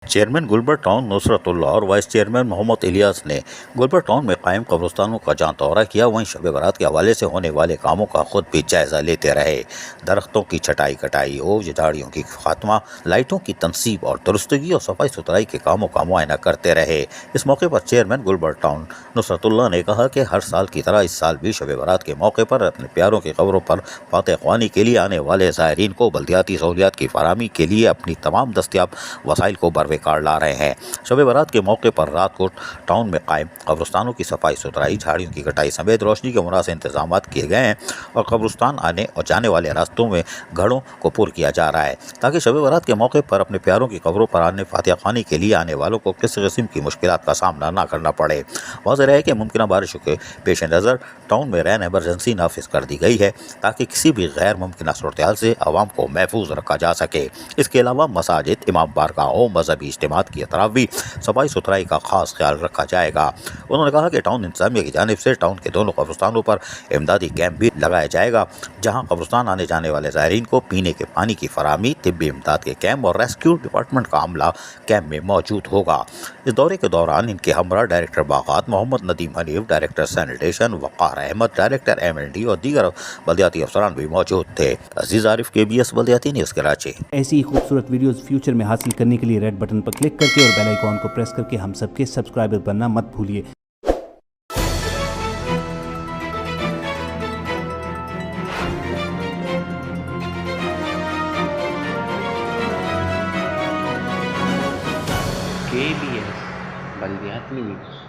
Chairman Gulberg town नुसरतुल्लाह और vice chairman Mohammad Ilyas ने Gulberg town में कायम कब्रिस्तानों का जहाँ दौरा किया, वहीं शब बारात के हवाले से होने वाले कामों का खुद भी जायजा लेते रहे। दरख्तों की छटाई कटाई, ओज झाड़ियों की खात्मा, लाइटों की तनसीब और दुरुस्तगी और सफाई सुथराई के कामों का मुआयना करते रहे। इस मौके पर चेयरमैन गुलबर्ग टाउन नुसरतुल्लाह ने कहा कि हर साल की तरह इस साल भी शब बारात के मौके पर अपने प्यारों की कब्रों पर फातह ख्वानी के लिए आने वाले ज़ायरीन को बल्दियाती सहूलियात की फराहमी के लिए अपनी तमाम दस्तियाब वसाइल को बरवकार ला रहे हैं। शब बारात के मौके पर रात को टाउन में कायम कब्रिस्तानों की सफाई सुथराई, झाड़ियों की कटाई समेत रोशनी के मुनासिब इंतजाम किए गए हैं और कब्रिस्तान आने और जाने वाले रास्तों में घड़ों को पुर किया जा रहा है ताकि शब बारात के मौके पर अपने प्यारों की कब्रों पर आने फातिहा ख्वानी के लिए आने वालों को किसी किस्म की मुश्किलात का सामना न करना पड़े। वाज़ेह है कि मुमकिन बारिशों के पेश नज़र टाउन में रैन एमरजेंसी नाफिज कर दी गई है ताकि किसी भी गैर मुमकिन सूरत हाल से आवाम को महफूज रखा जा सके। इसके अलावा मसाजिद, इमाम बारगाहों, मजहबी इज्तिमात की तरावी सफाई सुथराई का खास ख्याल रखा जाएगा। उन्होंने कहा कि टाउन इंतजामिया की जानिब से टाउन के दोनों कब्रिस्तानों पर इमदादी कैंप भी लगाया जाएगा, जहां कब्रिस्तान आने जाने वाले ज़ायरीन को पीने के पानी की फराहमी, तिब्बी इमदाद के कैंप और रेस्क्यू डिपार्टमेंट का अमला कैंप में मौजूद होगा। इस दौरे के दौरान इनके हमरा डायरेक्टर बागात Mohammad Nadeem Hanif, director sanitation Waqar Ahmed, director MND और दीगर बल्दियाती अफसरान भी मौजूद थे। अजीज आरिफ, KBS बल्दियाती न्यूज़ कराची। ऐसी ही खूबसूरत वीडियोस फ्यूचर में हासिल करने के लिए रेड बटन पर क्लिक करके और बेल आइकॉन को प्रेस करके हम सबके सब्सक्राइबर बनना मत भूलिए। KBS बल्दियाती न्यूज़।